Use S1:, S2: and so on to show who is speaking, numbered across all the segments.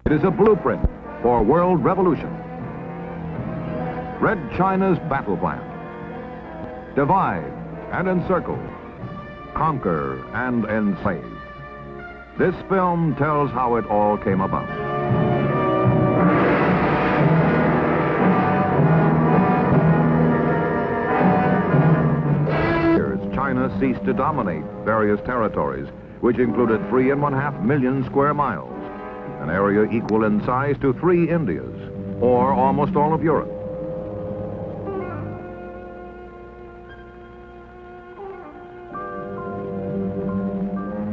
S1: It is a blueprint for world revolution. Red China's battle plan. Divide and encircle. Conquer and enslave. This film tells how it all came about. China ceased to dominate various territories, which included 3.5 million square miles, an area equal in size to 3 Indias, or almost all of Europe.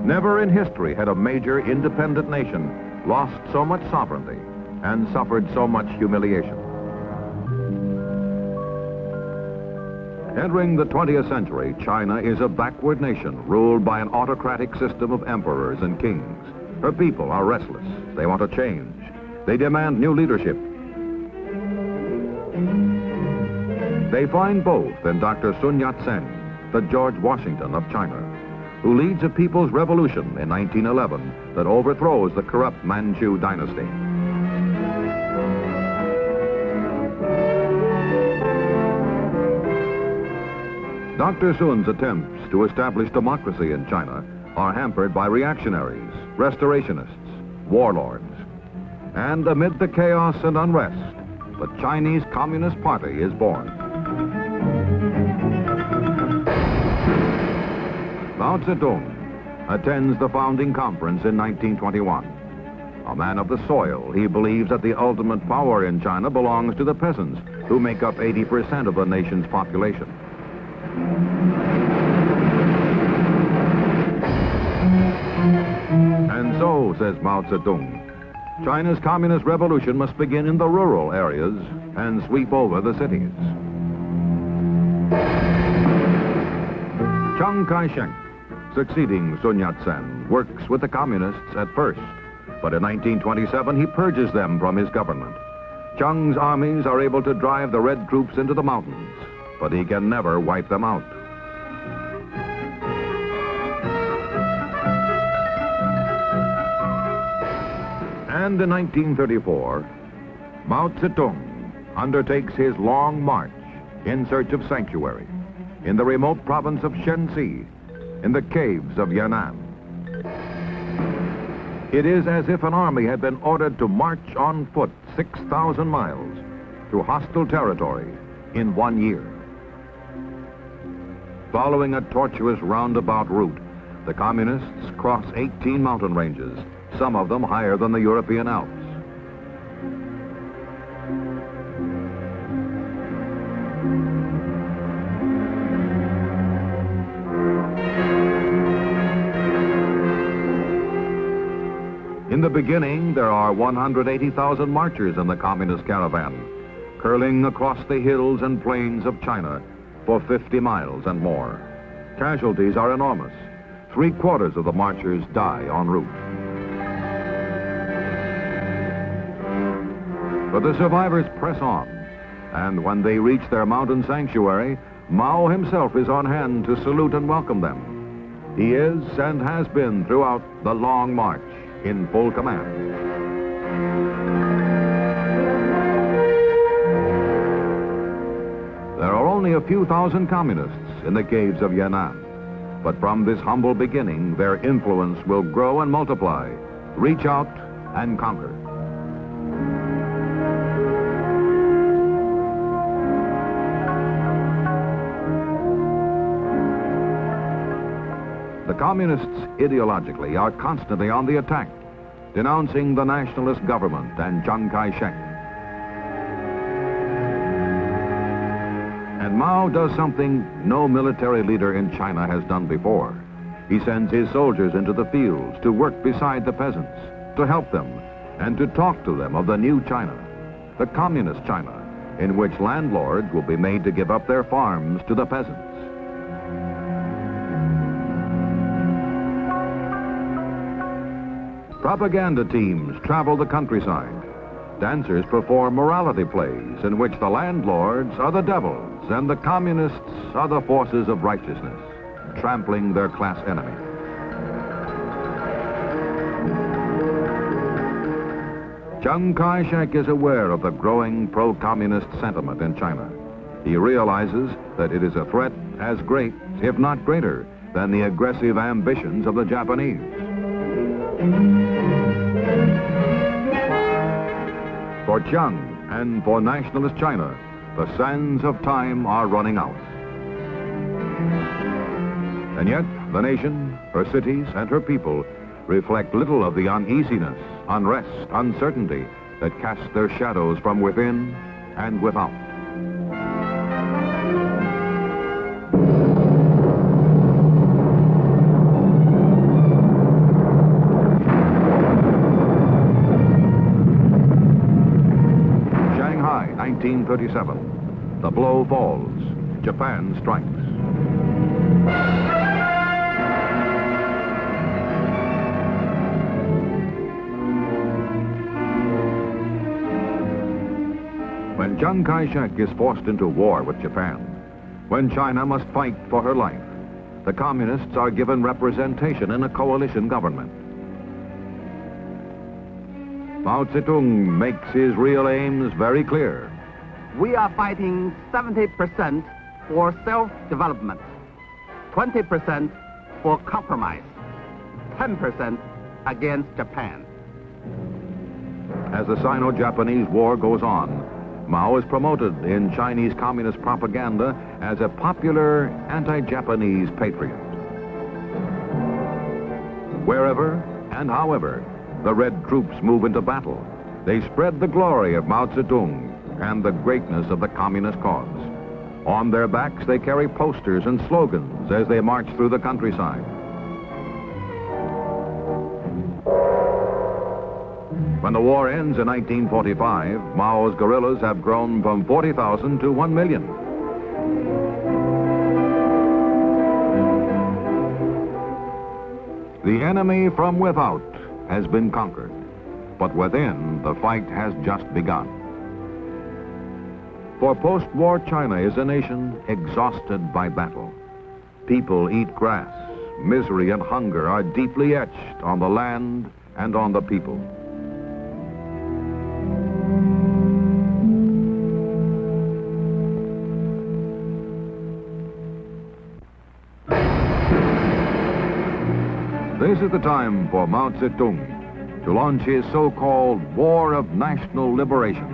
S1: Never in history had a major independent nation lost so much sovereignty and suffered so much humiliation. Entering the 20th century, China is a backward nation ruled by an autocratic system of emperors and kings. Her people are restless. They want to change. They demand new leadership. They find both in Dr. Sun Yat-sen, the George Washington of China, who leads a people's revolution in 1911 that overthrows the corrupt Manchu dynasty. Dr. Sun's attempts to establish democracy in China are hampered by reactionaries, restorationists, warlords. And amid the chaos and unrest, the Chinese Communist Party is born. Mao Zedong attends the founding conference in 1921. A man of the soil, he believes that the ultimate power in China belongs to the peasants, who make up 80% of the nation's population. And so, says Mao Zedong, China's communist revolution must begin in the rural areas and sweep over the cities. Chiang kai-shek, succeeding Sun Yat-sen, works with the communists at first, but in 1927 he purges them from his government. Chiang's armies are able to drive the red troops into the mountains, but he can never wipe them out. And in 1934, Mao Zedong undertakes his long march in search of sanctuary in the remote province of Shanxi, in the caves of Yenan. It is as if an army had been ordered to march on foot 6,000 miles through hostile territory in 1 year. Following a tortuous roundabout route, the communists cross 18 mountain ranges, some of them higher than the European Alps. In the beginning, there are 180,000 marchers in the communist caravan, curling across the hills and plains of China for 50 miles and more. Casualties are enormous. 3/4 of the marchers die en route. But the survivors press on, and when they reach their mountain sanctuary, Mao himself is on hand to salute and welcome them. He is and has been throughout the long march in full command. There are only a few thousand communists in the caves of Yenan, but from this humble beginning, their influence will grow and multiply, reach out and conquer. The communists ideologically are constantly on the attack, denouncing the nationalist government and Chiang Kai-shek. And Mao does something no military leader in China has done before. He sends his soldiers into the fields to work beside the peasants, to help them, and to talk to them of the new China, the communist China, in which landlords will be made to give up their farms to the peasants. Propaganda teams travel the countryside. Dancers perform morality plays in which the landlords are the devils and the communists are the forces of righteousness, trampling their class enemy. Chiang Kai-shek is aware of the growing pro-communist sentiment in China. He realizes that it is a threat as great, if not greater, than the aggressive ambitions of the Japanese. For Chiang and for nationalist China, the sands of time are running out. And yet, the nation, her cities, and her people reflect little of the uneasiness, unrest, uncertainty that cast their shadows from within and without. Shanghai, 1937. The blow falls. Japan strikes. When Chiang Kai-shek is forced into war with Japan, when China must fight for her life, the communists are given representation in a coalition government. Mao Zedong makes his real aims very clear.
S2: We are fighting 70% for self-development, 20% for compromise, 10% against Japan.
S1: As the Sino-Japanese War goes on, Mao is promoted in Chinese communist propaganda as a popular anti-Japanese patriot. Wherever and however the Red troops move into battle, they spread the glory of Mao Zedong and the greatness of the communist cause. On their backs, they carry posters and slogans as they march through the countryside. When the war ends in 1945, Mao's guerrillas have grown from 40,000 to 1 million. The enemy from without has been conquered, but within, the fight has just begun. For post-war China is a nation exhausted by battle. People eat grass. Misery and hunger are deeply etched on the land and on the people. This is the time for Mao Zedong to launch his so-called War of National Liberation.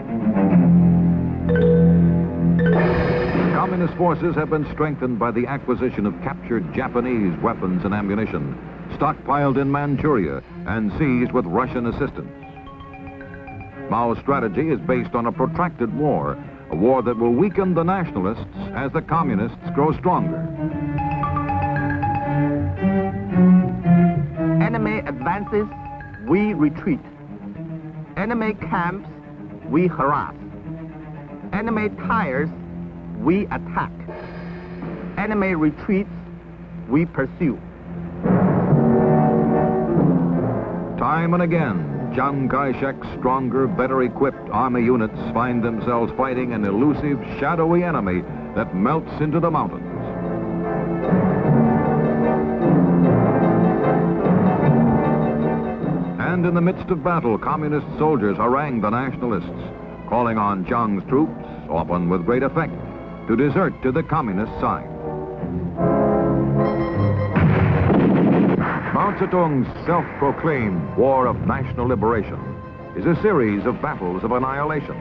S1: Communist forces have been strengthened by the acquisition of captured Japanese weapons and ammunition, stockpiled in Manchuria and seized with Russian assistance. Mao's strategy is based on a protracted war, a war that will weaken the nationalists as the communists grow stronger.
S2: Enemy advances, we retreat. Enemy camps, we harass. Enemy tires, we attack. Enemy retreats, we pursue.
S1: Time and again, Chiang Kai-shek's stronger, better equipped army units find themselves fighting an elusive, shadowy enemy that melts into the mountains. And in the midst of battle, communist soldiers harangue the nationalists, calling on Chiang's troops, often with great effect, to desert to the communist side. Mao Zedong's self-proclaimed War of National Liberation is a series of battles of annihilation.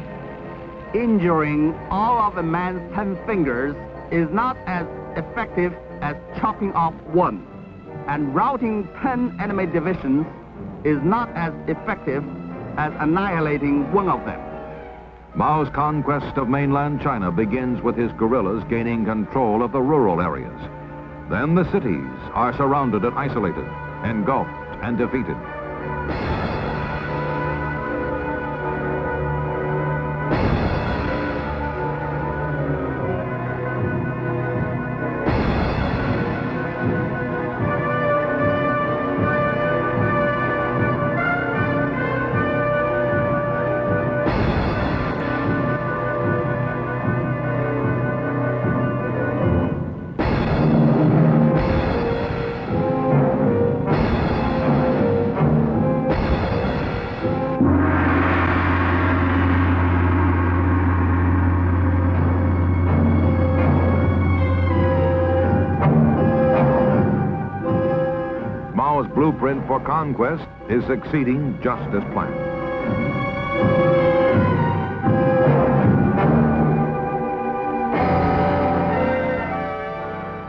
S2: Injuring all of a man's 10 fingers is not as effective as chopping off one, and routing 10 enemy divisions is not as effective as annihilating one of them.
S1: Mao's conquest of mainland China begins with his guerrillas gaining control of the rural areas. Then the cities are surrounded and isolated, engulfed and defeated. blueprint for conquest is succeeding just as planned.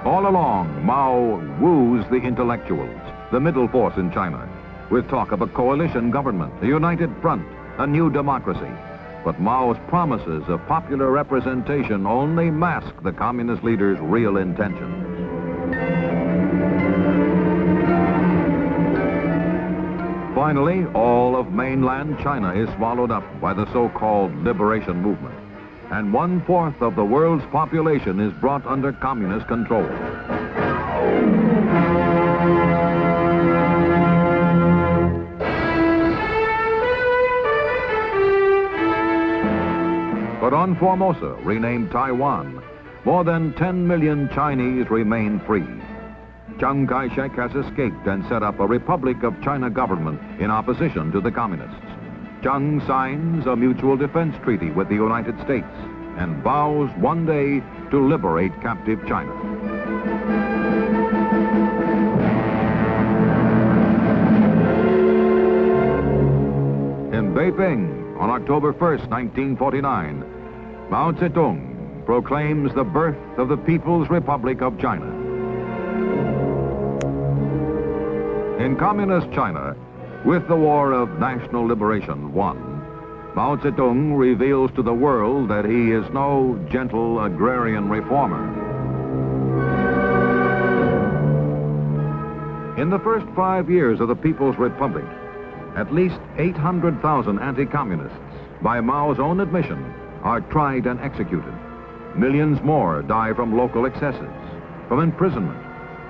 S1: All along, Mao woos the intellectuals, the middle force in China, with talk of a coalition government, a united front, a new democracy. But Mao's promises of popular representation only mask the communist leader's real intentions. Finally, all of mainland China is swallowed up by the so-called liberation movement, and 1/4 of the world's population is brought under communist control. But on Formosa, renamed Taiwan, more than 10 million Chinese remain free. Chiang kai-shek has escaped and set up a Republic of China government in opposition to the communists. Chiang signs a mutual defense treaty with the United States and vows one day to liberate captive China. In Beiping, on October 1st, 1949, Mao Zedong proclaims the birth of the People's Republic of China. In communist China, with the War of National Liberation won, Mao Zedong reveals to the world that he is no gentle agrarian reformer. In the first 5 years of the People's Republic, at least 800,000 anti-communists, by Mao's own admission, are tried and executed. Millions more die from local excesses, from imprisonment,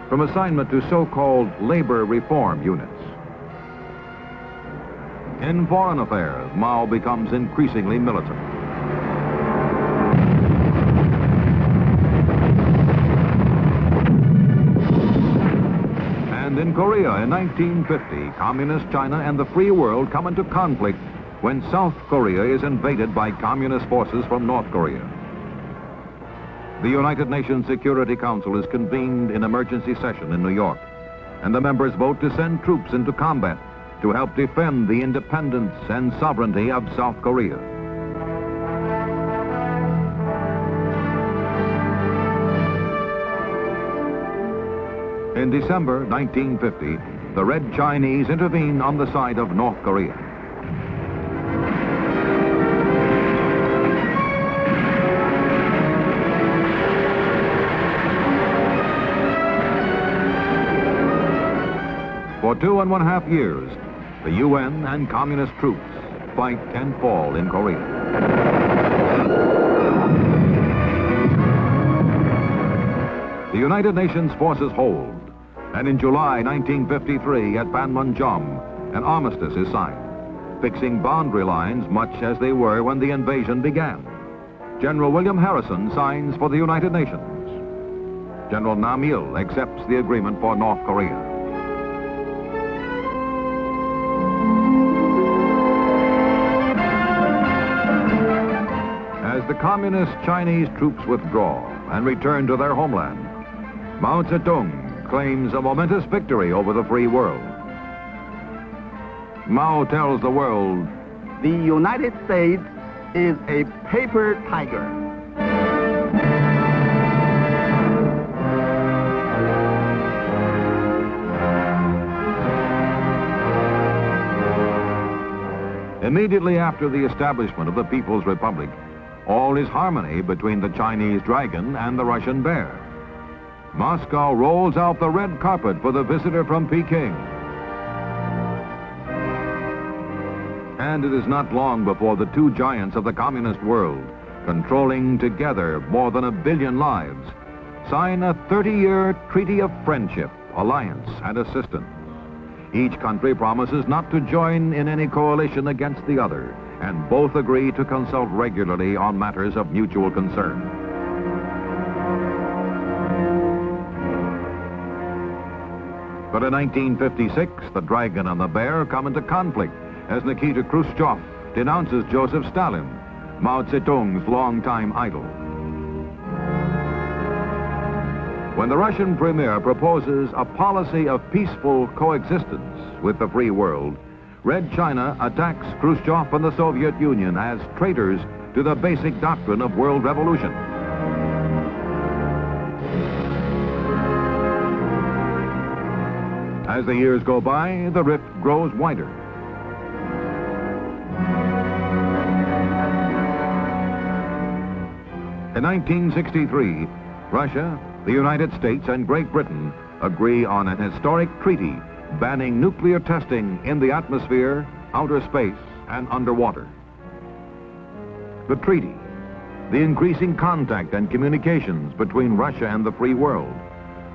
S1: from assignment to so-called labor reform units. In foreign affairs, Mao becomes increasingly militant. And in Korea in 1950, Communist China and the free world come into conflict when South Korea is invaded by communist forces from North Korea. The United Nations Security Council is convened in emergency session in New York, and the members vote to send troops into combat to help defend the independence and sovereignty of South Korea. In December 1950, the Red Chinese intervene on the side of North Korea. For 2.5 years, the UN and communist troops fight and fall in Korea. The United Nations forces hold, and in July 1953 at Panmunjom, an armistice is signed, fixing boundary lines much as they were when the invasion began. General William Harrison signs for the United Nations. General Nam Il accepts the agreement for North Korea. As the communist Chinese troops withdraw and return to their homeland, Mao Zedong claims a momentous victory over the free world. Mao tells the world,
S2: "The United States is a paper tiger."
S1: Immediately after the establishment of the People's Republic, all is harmony between the Chinese dragon and the Russian bear. Moscow rolls out the red carpet for the visitor from Peking. And it is not long before the two giants of the communist world, controlling together more than 1 billion lives, sign a 30-year treaty of friendship, alliance, and assistance. Each country promises not to join in any coalition against the other, and both agree to consult regularly on matters of mutual concern. But in 1956, the dragon and the bear come into conflict as Nikita Khruschev denounces Joseph Stalin, Mao Zedong's longtime idol. When the Russian premier proposes a policy of peaceful coexistence with the free world, Red China attacks Khrushchev and the Soviet Union as traitors to the basic doctrine of world revolution. As the years go by, the rift grows wider. In 1963, Russia, the United States, and Great Britain agree on an historic treaty banning nuclear testing in the atmosphere, outer space, and underwater. The treaty, the increasing contact and communications between Russia and the free world,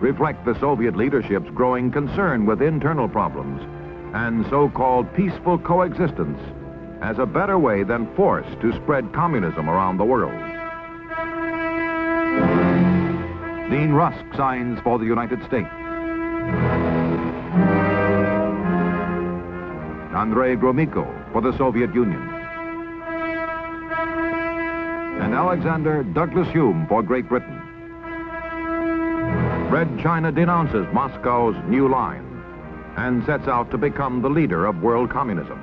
S1: reflect the Soviet leadership's growing concern with internal problems and so-called peaceful coexistence as a better way than force to spread communism around the world. Dean Rusk signs for the United States. Andrei Gromyko for the Soviet Union. And Alexander Douglas Hume for Great Britain. Red China denounces Moscow's new line and sets out to become the leader of world communism.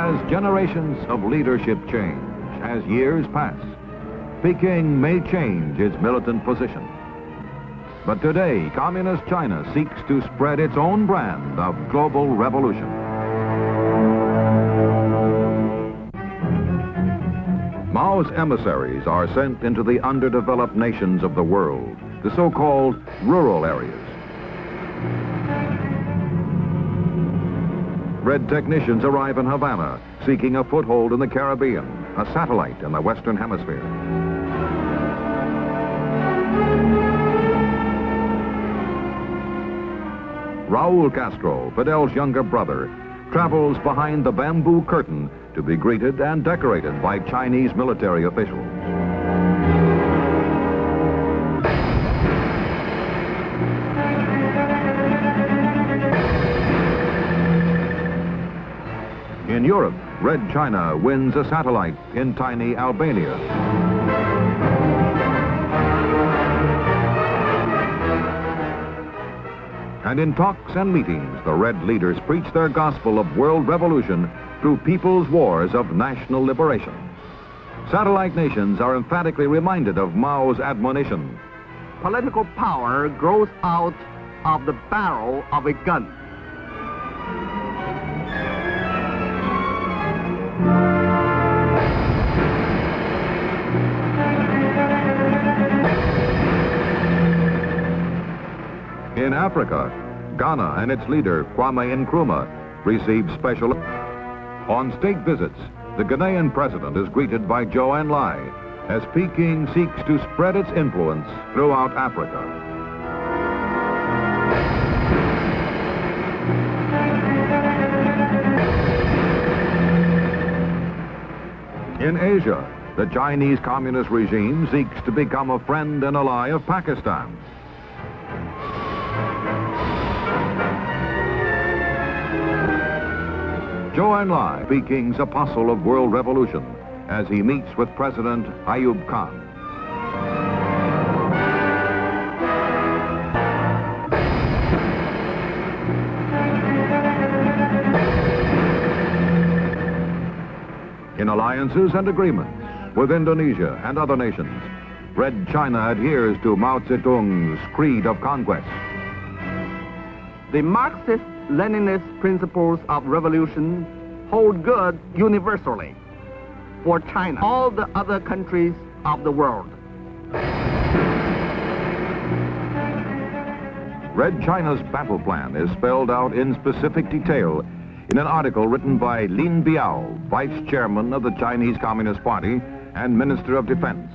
S1: As generations of leadership change, as years pass, Peking may change its militant position. But today, Communist China seeks to spread its own brand of global revolution. Mao's emissaries are sent into the underdeveloped nations of the world, the so-called rural areas. Red technicians arrive in Havana, seeking a foothold in the Caribbean, a satellite in the Western Hemisphere. Raoul Castro, Fidel's younger brother, travels behind the bamboo curtain to be greeted and decorated by Chinese military officials. In Europe, Red China wins a satellite in tiny Albania. And in talks and meetings, the Red leaders preach their gospel of world revolution through people's wars of national liberation. Satellite nations are emphatically reminded of Mao's admonition.
S2: Political power grows out of the barrel of a gun.
S1: In Africa, Ghana and its leader, Kwame Nkrumah, received special... On state visits, the Ghanaian president is greeted by en-Lai as Peking seeks to spread its influence throughout Africa. In Asia, the Chinese Communist regime seeks to become a friend and ally of Pakistan. En-Lai, Peking's apostle of world revolution, as he meets with President Ayub Khan. In alliances and agreements with Indonesia and other nations, Red China adheres to Mao Zedong's creed of conquest.
S2: The Marxist-Leninist principles of revolution hold good universally for China, all the other countries of the world.
S1: Red China's battle plan is spelled out in specific detail in an article written by Lin Piao, Vice Chairman of the Chinese Communist Party and Minister of Defense.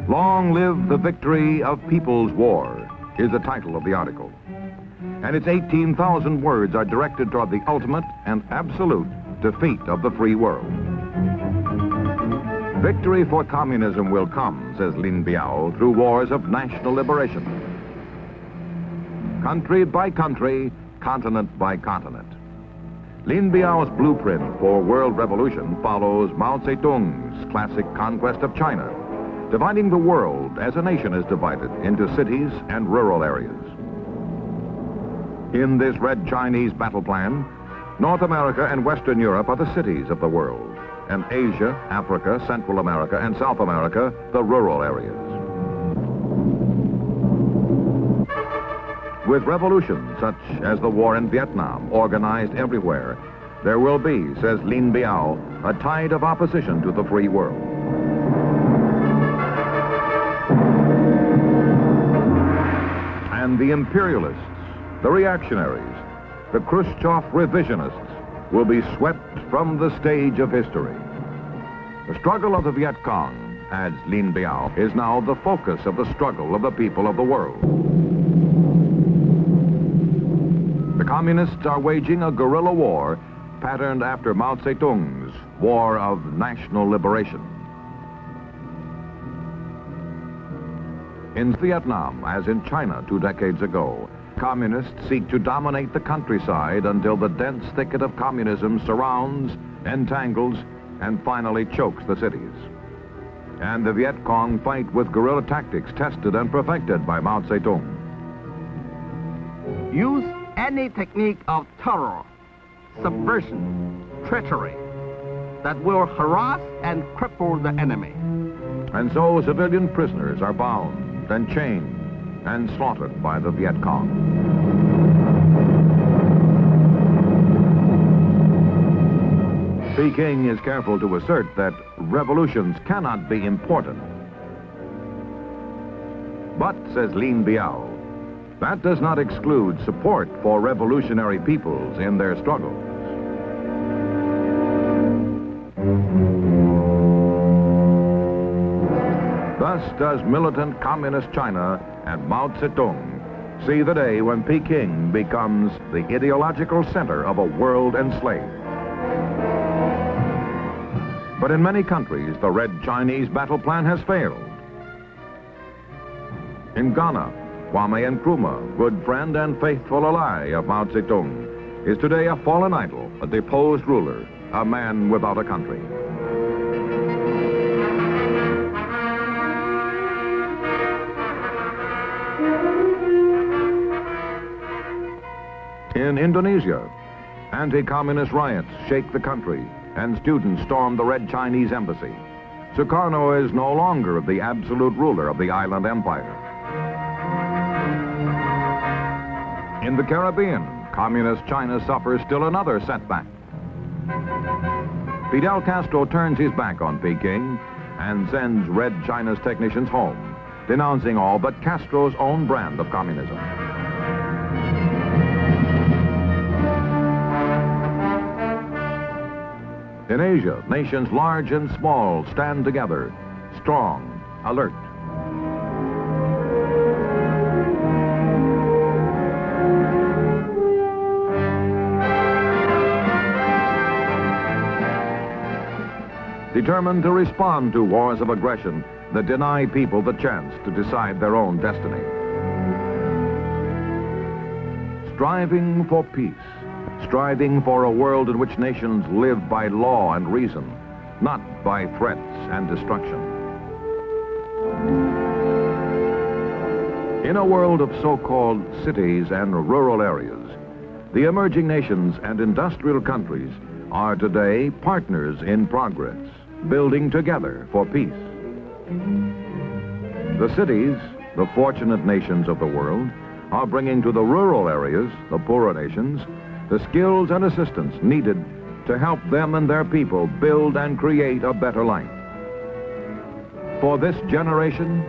S1: Long live the victory of People's War is the title of the article. And its 18,000 words are directed toward the ultimate and absolute defeat of the free world. Victory for communism will come, says Lin Piao, through wars of national liberation. Country by country, continent by continent. Lin Piao's blueprint for world revolution follows Mao Zedong's classic conquest of China, dividing the world as a nation is divided into cities and rural areas. In this Red Chinese battle plan, North America and Western Europe are the cities of the world, and Asia, Africa, Central America, and South America, the rural areas. With revolutions such as the war in Vietnam organized everywhere, there will be, says Lin Piao, a tide of opposition to the free world. And the imperialists, the reactionaries, the Khrushchev revisionists will be swept from the stage of history. The struggle of the Viet Cong, adds Lin Piao, is now the focus of the struggle of the people of the world. The communists are waging a guerrilla war patterned after Mao Zedong's War of National Liberation. In Vietnam, as in China 2 decades ago, communists seek to dominate the countryside until the dense thicket of communism surrounds, entangles, and finally chokes the cities. And the Viet Cong fight with guerrilla tactics tested and perfected by Mao Zedong.
S2: Use any technique of terror, subversion, treachery that will harass and cripple the enemy.
S1: And so civilian prisoners are bound and chained and slaughtered by the Viet Cong. Peking is careful to assert that revolutions cannot be important. But, says Lin Piao, that does not exclude support for revolutionary peoples in their struggles. Thus does militant communist China and Mao Zedong see the day when Peking becomes the ideological center of a world enslaved. But in many countries, the Red Chinese battle plan has failed. In Ghana, Kwame Nkrumah, good friend and faithful ally of Mao Zedong, is today a fallen idol, a deposed ruler, a man without a country. In Indonesia, anti-communist riots shake the country, and students storm the Red Chinese embassy. Sukarno is no longer the absolute ruler of the island empire. In the Caribbean, communist China suffers still another setback. Fidel Castro turns his back on Peking and sends Red China's technicians home, denouncing all but Castro's own brand of communism. In Asia, nations large and small stand together, strong, alert. Determined to respond to wars of aggression that deny people the chance to decide their own destiny. Striving for peace, striving for a world in which nations live by law and reason, not by threats and destruction. In a world of so-called cities and rural areas, the emerging nations and industrial countries are today partners in progress, building together for peace. The cities, the fortunate nations of the world, are bringing to the rural areas, the poorer nations, the skills and assistance needed to help them and their people build and create a better life. For this generation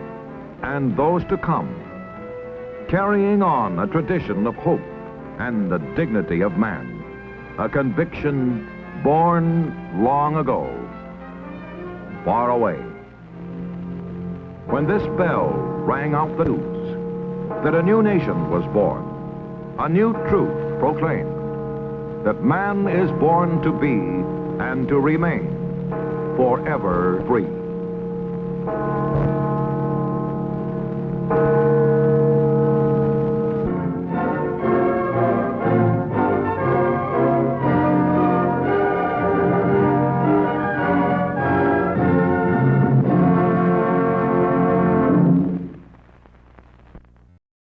S1: and those to come, carrying on a tradition of hope and the dignity of man, a conviction born long ago, far away. When this bell rang out the news that a new nation was born, a new truth proclaimed, that man is born to be and to remain forever free.